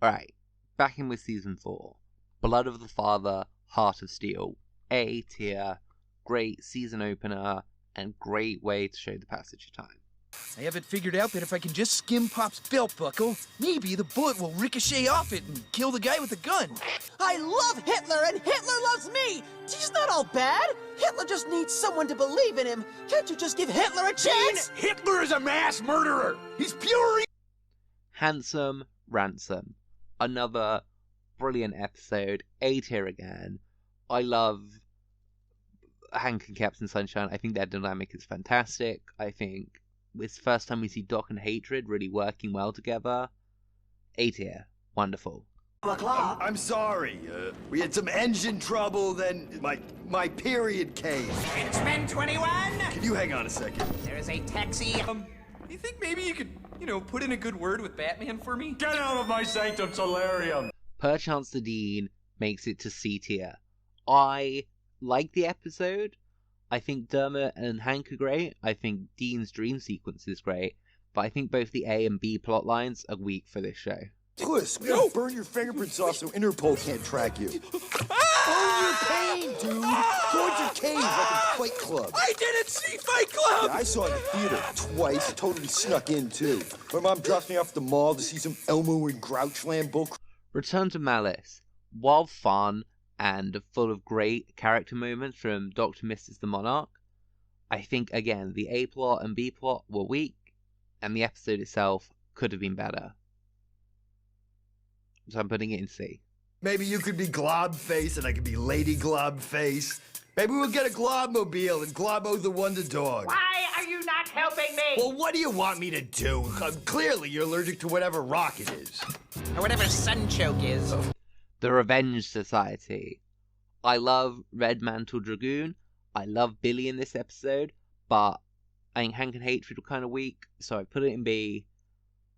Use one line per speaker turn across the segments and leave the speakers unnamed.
Alright, back in with Season 4. Blood of the Father, Heart of Steel. A tier, great season opener, and great way to show the passage of time.
I have it figured out that if I can just skim Pop's belt buckle, maybe the bullet will ricochet off it and kill the guy with the gun.
I love Hitler, and Hitler loves me! He's not all bad! Hitler just needs someone to believe in him. Can't you just give Hitler a chance?
Hitler is a mass murderer! He's pure...
Handsome Ransom. Another brilliant episode. A tier again. I love Hank and Captain Sunshine. I think their dynamic is fantastic. I think it's the first time we see Doc and Hatred really working well together. A tier. Wonderful.
I'm sorry. We had some engine trouble, then my period came.
It's been 21!
Can you hang on a second?
There is a taxi.
You think maybe you could, put in a good word with Batman for me?
Get out of my sanctum solarium!
Perchance the Dean makes it to C tier. I like the episode. I think Dermot and Hank are great. I think Dean's dream sequence is great. But I think both the A and B plot lines are weak for this show.
Twist, we gotta burn your fingerprints off so Interpol can't track you. Burn your pain, dude! Go into your cave like a Fight Club.
I didn't see Fight Club!
Yeah, I saw it in the theater twice. Totally snuck in, too. My mom dropped me off at the mall to see some Elmo and Grouchland bull.
Return to Malice. While fun and full of great character moments from Dr. Mrs. the Monarch, I think, again, the A plot and B plot were weak, and the episode itself could have been better. So I'm putting it in C.
Maybe you could be Globface and I could be Lady Globface. Maybe we'll get a Globmobile and Globo's the Wonder Dog.
Why are you not helping me?
Well, what do you want me to do? Clearly you're allergic to whatever rock it is.
Or whatever Sunchoke is.
The Revenge Society. I love Red Mantle Dragoon. I love Billy in this episode, but I think Hank and Hatred were kind of weak, so I put it in B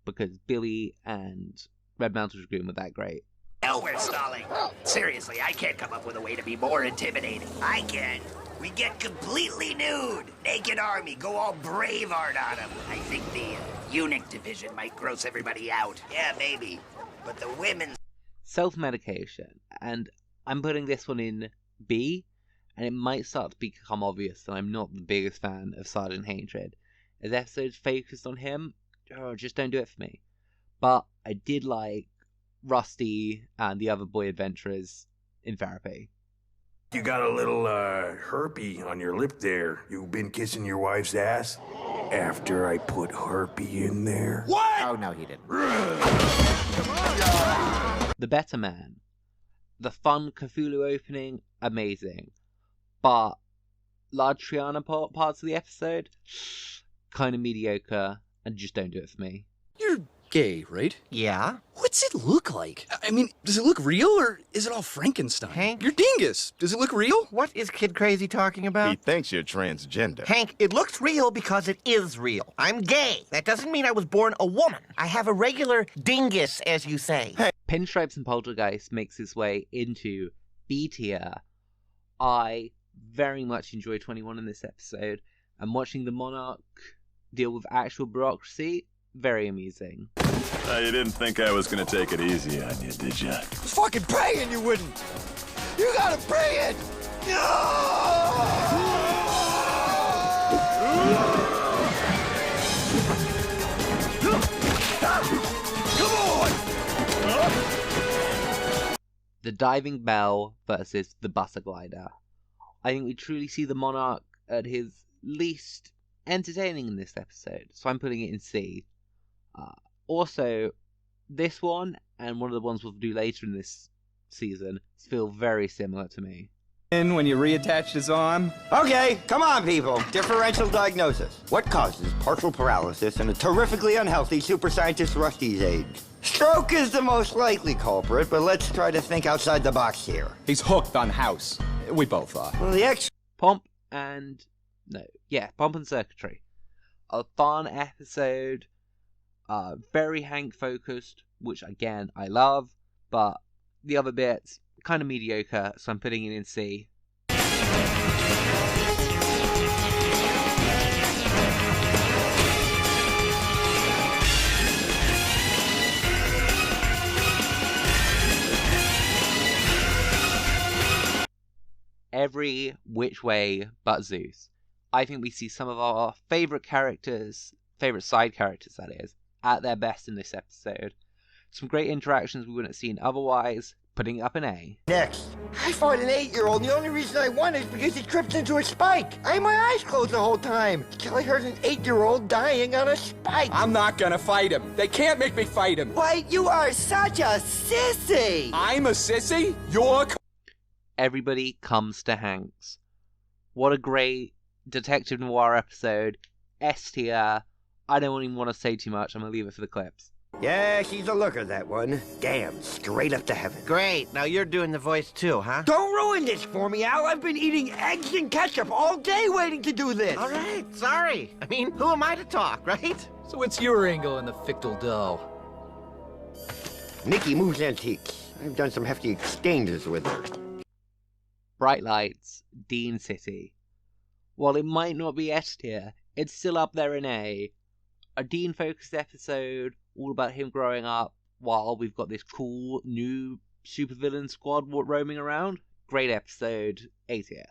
because Billy and Red Mantle Dragoon were that great.
Hell, we're stalling. Seriously, I can't come up with a way to be more intimidating. I can. We get completely nude. Naked army, go all Braveheart on them. I think the eunuch division might gross everybody out. Yeah, maybe. But the women's...
Self-medication. And I'm putting this one in B, and it might start to become obvious that I'm not the biggest fan of Sergeant Hatred. As episodes focused on him, just don't do it for me. But I did like Rusty and the other boy adventurers in therapy.
You got a little, herpy on your lip there. You been kissing your wife's ass? After I put herpy in there?
What?
Oh, no, he didn't.
The Better Man. The fun Cthulhu opening, amazing. But large Triana parts of the episode, kind of mediocre, and just don't do it for me.
You're gay, right?
Yeah?
What's it look like? I mean, does it look real, or is it all Frankenstein?
Hank?
You're dingus. Does it look real?
What is Kid Crazy talking about?
He thinks you're transgender.
Hank, it looks real because it is real. I'm gay. That doesn't mean I was born a woman. I have a regular dingus, as you say.
Hey.
Pinstripes and Poltergeist makes its way into B tier. I very much enjoy 21 in this episode, and watching the Monarch deal with actual bureaucracy, very amusing.
You didn't think I was gonna take it easy on you, did you?
I was fucking praying you wouldn't. You gotta pray it. Come on!
The Diving Bell versus the Butter Glider. I think we truly see the Monarch at his least entertaining in this episode, so I'm putting it in C. Also, this one and one of the ones we'll do later in this season feel very similar to me.
When you reattached his arm?
Okay, come on, people. Differential diagnosis. What causes partial paralysis in a terrifically unhealthy super scientist Rusty's age? Stroke is the most likely culprit, but let's try to think outside the box here.
He's hooked on house. We both are.
Well, the
Pomp and Circuitry. A fun episode, very Hank focused, which again I love, but the other bits kind of mediocre, so I'm putting it in C. every which way but Zeus. I think we see some of our favorite characters, favorite side characters that is, at their best in this episode. Some great interactions we wouldn't have seen otherwise, putting it up an A.
Next, I fought an 8-year-old, and the only reason I won is because he tripped into a spike. I had my eyes closed the whole time, until I heard an 8-year-old dying on a spike.
I'm not gonna fight him. They can't make me fight him.
Why, you are such a sissy!
I'm a sissy? You're...
Everybody comes to Hanks. What a great detective noir episode. S tier. I don't even want to say too much. I'm going to leave it for the clips.
Yeah, she's a looker, that one. Damn, straight up to heaven.
Great, now you're doing the voice too, huh?
Don't ruin this for me, Al. I've been eating eggs and ketchup all day waiting to do this.
All right, sorry. I mean, who am I to talk, right?
So what's your angle in the fictal doll?
Nikki moves antiques. I've done some hefty exchanges with her.
Bright Lights, Dean City. While it might not be S tier, it's still up there in A. A Dean-focused episode, all about him growing up, while we've got this cool new supervillain squad roaming around. Great episode, A tier.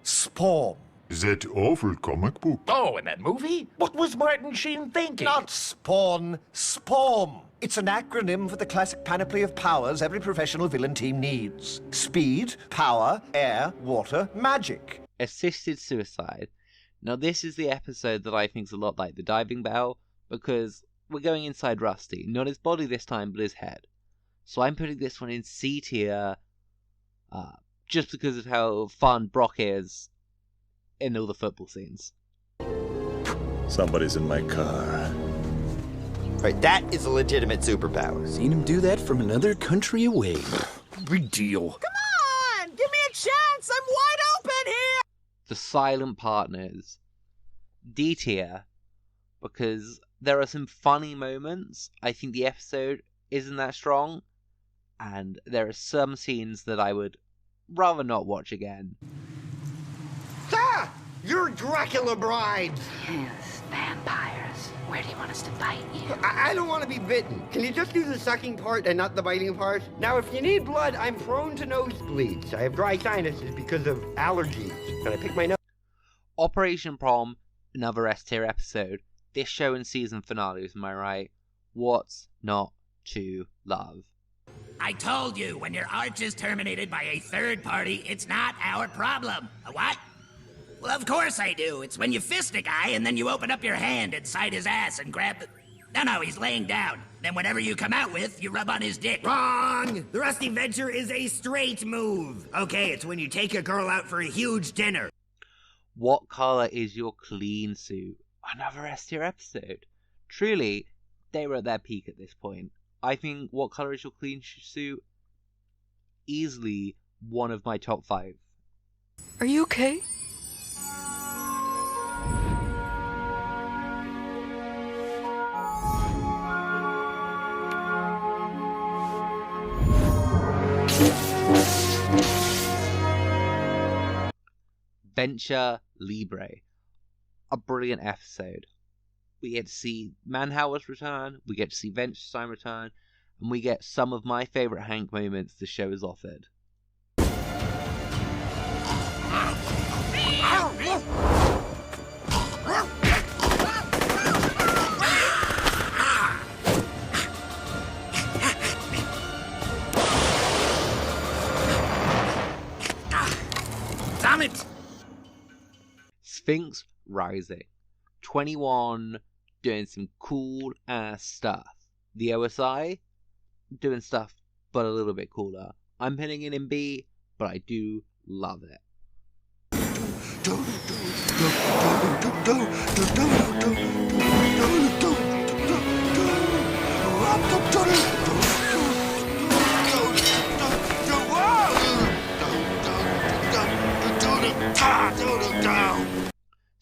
Spawn.
That awful comic book.
Oh, and that movie? What was Martin Sheen thinking?
Not Spawn. Spawn. It's an acronym for the classic panoply of powers every professional villain team needs. Speed, power, air, water, magic.
Assisted suicide. Now this is the episode that I think is a lot like the diving bell, because we're going inside Rusty. Not his body this time, but his head. So I'm putting this one in C tier, just because of how fun Brock is in all the football scenes.
Somebody's in my car.
Right, that is a legitimate superpower.
Seen him do that from another country away.
Big deal.
Come on! Give me a chance! I'm wide open here!
The Silent Partners. D tier, because there are some funny moments. I think the episode isn't that strong, and there are some scenes that I would rather not watch again.
Ah! You're Dracula Bride!
Yes, vampires. Where do you want us to bite you?
I don't want to be bitten. Can you just do the sucking part and not the biting part? Now, if you need blood, I'm prone to nosebleeds. I have dry sinuses because of allergies. Can I pick my nose?
Operation Prom, another S tier episode. This show and season finales, am I right? What's not to love?
I told you, when your arch is terminated by a third party, it's not our problem. A what? Well, of course I do. It's when you fist a guy and then you open up your hand inside his ass and grab the... No, he's laying down. Then whatever you come out with, you rub on his dick. Wrong! The Rusty Venture is a straight move. Okay, it's when you take a girl out for a huge dinner.
What color is your clean suit? Another S tier episode. Truly, they were at their peak at this point. I think What Color is Your Clean Suit? Easily one of my top 5.
Are you okay?
Venture Libre. A brilliant episode. We get to see Manhauer's return, we get to see Venturestein return, and we get some of my favourite Hank moments the show has offered.
Damn it!
Sphinx Rising. 21 doing some cool ass stuff. The OSI doing stuff but a little bit cooler. I'm putting it in B, but I do love it.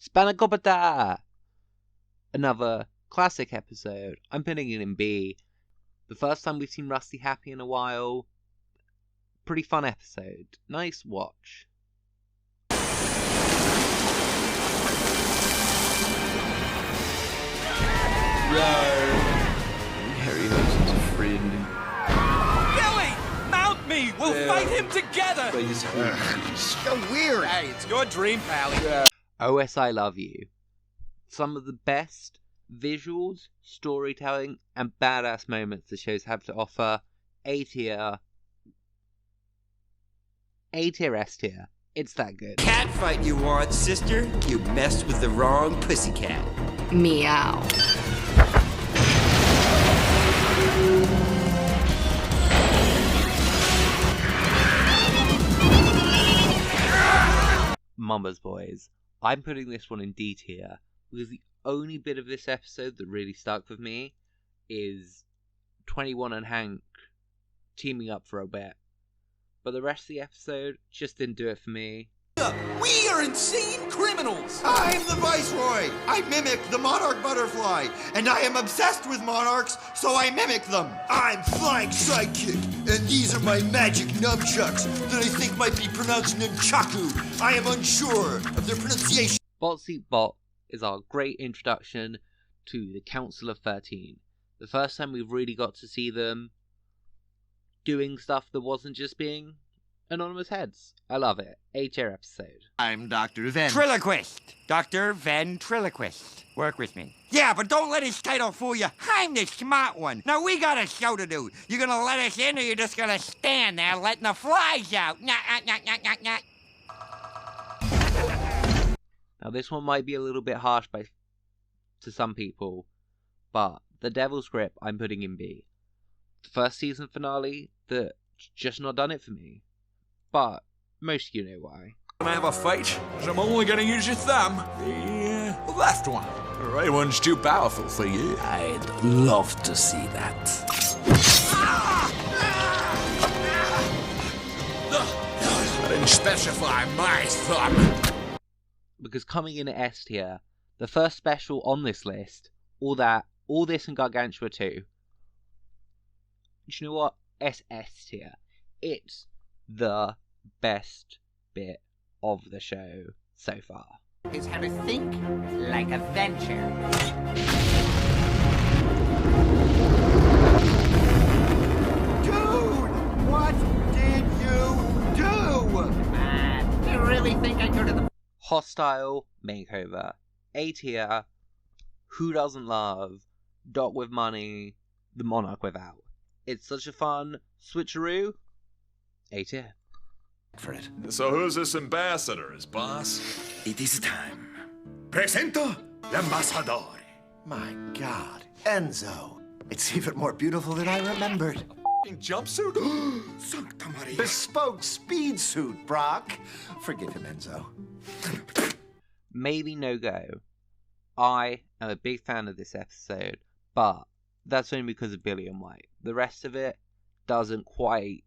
Spanakopata! Another classic episode. I'm putting it in B. The first time we've seen Rusty happy in a while. Pretty fun episode. Nice watch.
Harry Hosen's a friend. Billy! Mountain me. We'll fight him together.
So weird.
Hey, it's your dream, pal.
OS I Love You. Some of the best visuals, storytelling, and badass moments the shows have to offer. A tier. A tier, S tier. It's that good.
Catfight you want, sister? You messed with the wrong pussycat.
Meow.
Mama's Boys. I'm putting this one in D tier because the only bit of this episode that really stuck with me is 21 and Hank teaming up for a bit. But the rest of the episode just didn't do it for me.
We are insane criminals.
I'm the Viceroy. I mimic the monarch butterfly, and I am obsessed with monarchs, so I mimic them. I'm Flying Sidekick, and these are my magic nunchucks that I think might be pronounced nunchaku. I am unsure of their pronunciation.
Botsy Bot is our great introduction to the Council of 13. The first time we really got to see them doing stuff that wasn't just being anonymous heads. I love it. A tier episode.
I'm Dr. Ven.
Ventriloquist. Dr. Ventriloquist. Work with me. Yeah, but don't let his title fool you. I'm the smart one. Now we got a show to do. You gonna let us in, or you just gonna stand there letting the flies out? Nah.
Now this one might be a little bit harsh to some people, but the Devil's Grip I'm putting in B. The first season finale that just not done it for me. But most of you know why.
Gonna have a fight? I'm only gonna use your thumb. The left one. The right one's too powerful for you. I'd love to see that. I didn't specify my thumb.
Because coming in at S tier, the first special on this list, all this and Gargantua 2. Do you know what? SS tier. It's the best bit of the show so far.
Is how to think like a venture.
Dude, what did you do?
You really think I'd go to the...
Hostile Makeover. A tier. Who doesn't love Doc with money, the Monarch without? It's such a fun switcheroo. A tier.
For it. So who's this ambassador, his boss?
It is time. Presento l'ambassador.
My God, Enzo. It's even more beautiful than I remembered.
Jumpsuit?
Santa Maria.
Bespoke speed suit, Brock. Forgive him, Enzo.
Maybe no go. I am a big fan of this episode, but that's only because of Billy and White. The rest of it doesn't quite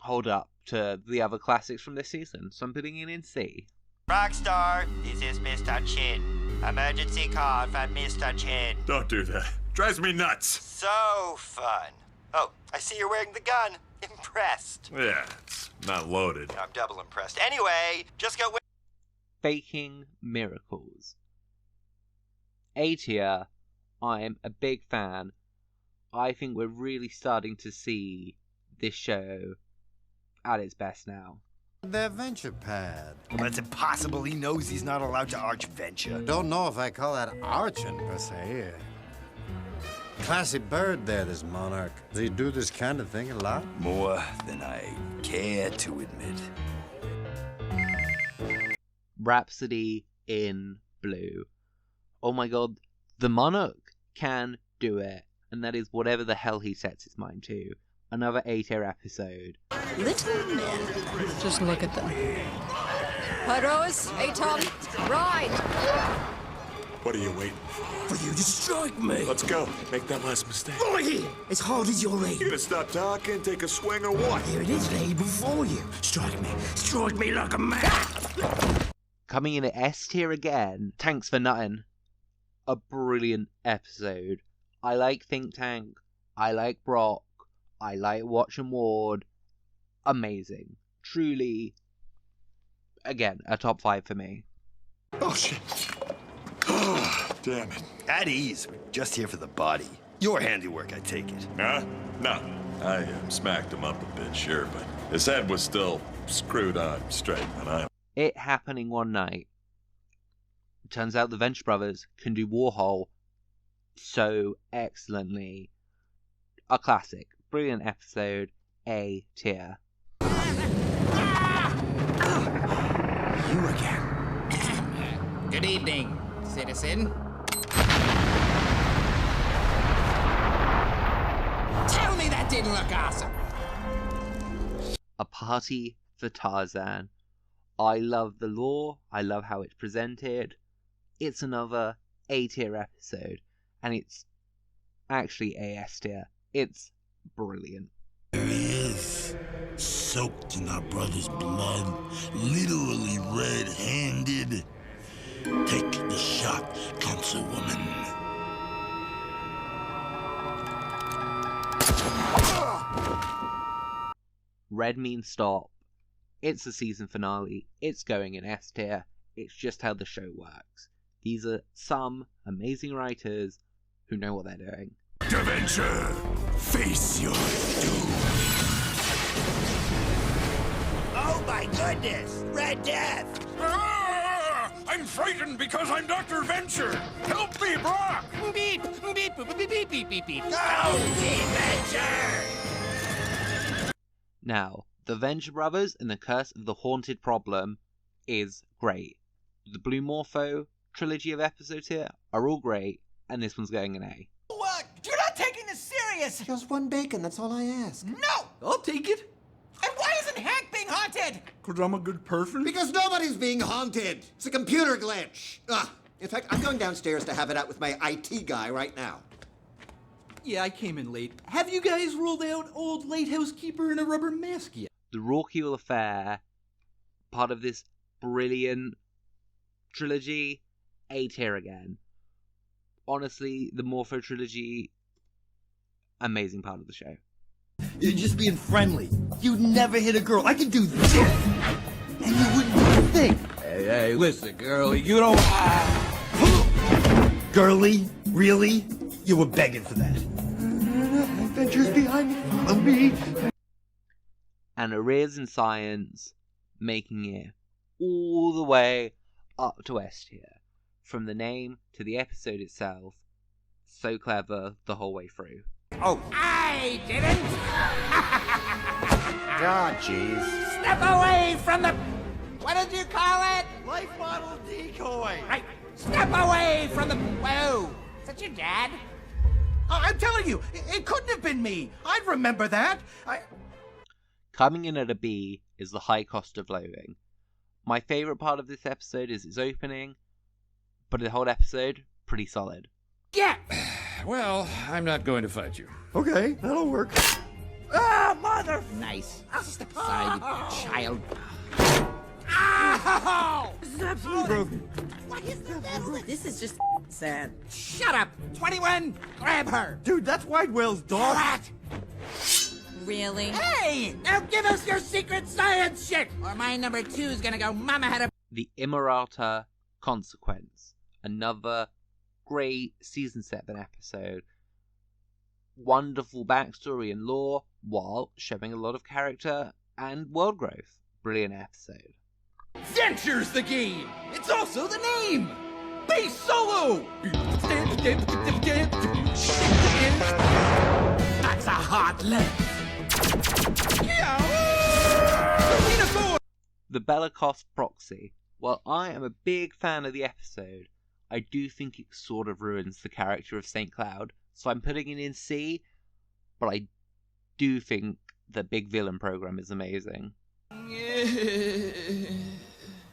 hold up to the other classics from this season, so I'm putting it in C.
Rockstar, this is Mr. Chin. Emergency call from Mr. Chin.
Don't do that. Drives me nuts.
So fun. Oh, I see you're wearing the gun. Impressed.
Yeah, it's not loaded.
I'm double impressed. Anyway, just go...
Faking Miracles. A tier. I'm a big fan. I think we're really starting to see this show at its best now.
Their venture pad.
Well, that's impossible. He knows he's not allowed to arch venture.
Don't know if I call that arching, per se. Classy bird there, this monarch. Does he do this kind of thing a lot?
More than I care to admit.
Rhapsody in Blue. Oh my god, the Monarch can do it. And that is whatever the hell he sets his mind to. Another A tier episode.
Little men. Just look at them. Hi, Rose. Hey, Tom. Ride.
What are you waiting for?
For you to strike me.
Let's go. Make that last mistake.
Over here. As hard as your aim.
You gonna stop talking, take a swing, or what?
Here it is, laid before you. Strike me like a man.
Coming in at S tier again. Tanks for Nothing. A brilliant episode. I like Think Tank. I like Brock. I like Watch and Ward. Amazing. Truly, again, a top 5 for me.
Oh, shit. Oh, damn it.
At ease. We're just here for the body. Your handiwork, I take it.
Huh? No.
I smacked him up a bit, sure, but his head was still screwed on straight, and
It happening one night. Turns out the Venture Brothers can do Warhol so excellently. A classic. Brilliant episode. A tier.
You again. Good evening, citizen. Tell me that didn't look awesome.
A party for Tarzan. I love the lore. I love how it's presented. It's another A tier episode. And it's actually A S tier. It's brilliant.
There he is, soaked in our brother's blood, literally red-handed. Take the shot, Councilwoman.
Red means stop. It's the season finale. It's going in S tier. It's just how the show works. These are some amazing writers who know what they're doing.
Adventure, face your doom.
Oh my goodness! Red Death!
I'm frightened because I'm Dr. Venture. Help me, Brock!
Beep, beep, beep, beep, beep, beep, beep, beep.
Go, Team Venture!
Now, The Venture Brothers and the Curse of the Haunted Problem is great. The Blue Morpho trilogy of episodes here are all great, and this one's getting an A.
What? You're not taking this serious!
Just one bacon, that's all I ask.
No!
I'll take it.
And why isn't Hank being haunted?
Because I'm a good person?
Because nobody's being haunted. It's a computer glitch. In fact, I'm going downstairs to have it out with my IT guy right now.
Yeah, I came in late. Have you guys ruled out old lighthouse keeper in a rubber mask yet?
The Rorqual Affair, part of this brilliant trilogy, A tier again. Honestly, the Morpho trilogy, amazing part of the show.
You're just being friendly. You'd never hit a girl. I could do this, and you wouldn't do a thing.
Hey, listen, girlie, you don't...
Girly? Really? You were begging for that. Adventures behind me. Follow me.
And Arrears in Science, making it all the way up to S tier. From the name to the episode itself, so clever the whole way through.
Oh, I didn't!
God, jeez.
Step away from the... What did you call it?
Life model decoy.
Right. Step away from the... Whoa. Is that your dad?
I'm telling you, it couldn't have been me. I'd remember that.
Coming in at a B is The High Cost of Loathing. My favourite part of this episode is its opening, but the whole episode, pretty solid.
Yeah!
Well, I'm not going to fight you.
Okay, that'll work.
Ah, mother...
Nice. Step aside, you child.
Ow!
This is absolutely broken.
What is this? This is just sad.
Shut up! 21, grab her!
Dude, that's White Whale's dog.
Rat!
Really?
Hey! Now give us your secret science shit! Or my number 2's gonna go mama had a...
The Immorata Consequence. Another great season 7 episode. Wonderful backstory and lore, while showing a lot of character and world growth. Brilliant episode.
Venture's the game! It's also the name! Bass solo!
That's a hot lick!
The Bellicos Proxy. While I am a big fan of the episode, I do think it sort of ruins the character of St. Cloud, so I'm putting it in C, but I do think the Big Villain program is amazing.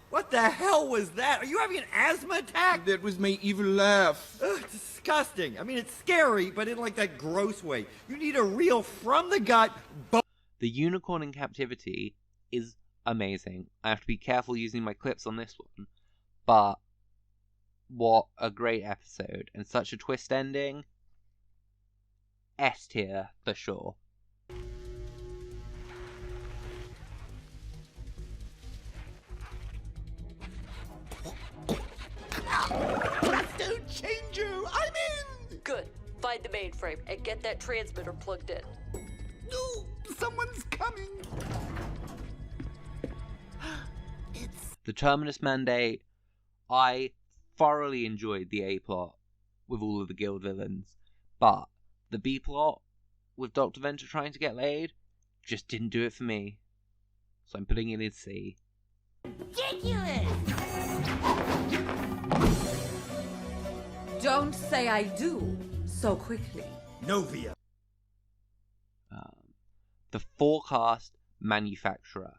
What the hell was that? Are you having an asthma attack?
That was my evil laugh.
Ugh, disgusting. I mean, it's scary, but in like that gross way. You need a real from-the-gut...
The Unicorn in Captivity is amazing. I have to be careful using my clips on this one, but what a great episode, and such a twist ending. S tier for sure.
Don't change you. I'm in.
Good. Find the mainframe and get that transmitter plugged in.
No, someone's coming.
The Terminus Mandate, I thoroughly enjoyed the A-plot with all of the guild villains, but the B-plot with Dr. Venture trying to get laid just didn't do it for me. So I'm putting it in C.
Ridiculous!
Don't say I do so quickly.
Novia.
The Forecast Manufacturer.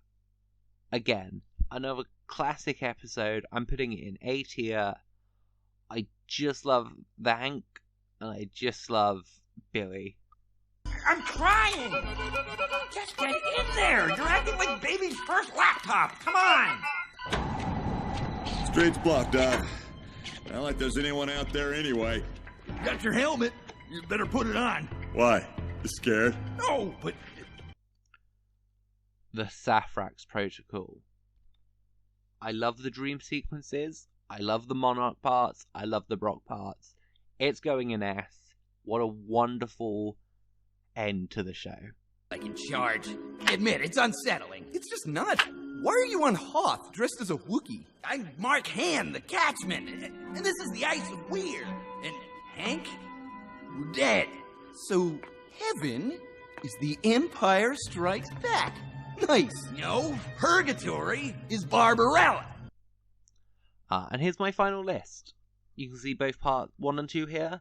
Again, another classic episode. I'm putting it in A tier. I just love the Hank, and I just love Billy.
I'm crying! Just get in there! You're acting like baby's first laptop! Come on!
Street's blocked, Doc. Not like there's anyone out there anyway.
Got your helmet. You better put it on.
Why? You scared?
No, but...
The Saphrax Protocol. I love the dream sequences. I love the Monarch parts. I love the Brock parts. It's going in S. What a wonderful end to the show.
Like in charge. Admit, it's unsettling. It's just nuts. Why are you on Hoth dressed as a Wookiee? I'm Mark Hand, the Catchman, and this is the Ice of Weir. And Hank? We're dead. So, heaven is the Empire Strikes Back. Nice. No, Purgatory is Barbarella.
And here's my final list. You can see both part 1 and 2 here.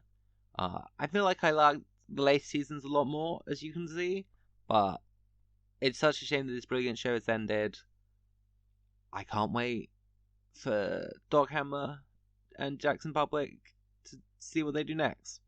I feel like I like the latest seasons a lot more, as you can see, but it's such a shame that this brilliant show has ended. I can't wait for Doghammer and Jackson Public to see what they do next.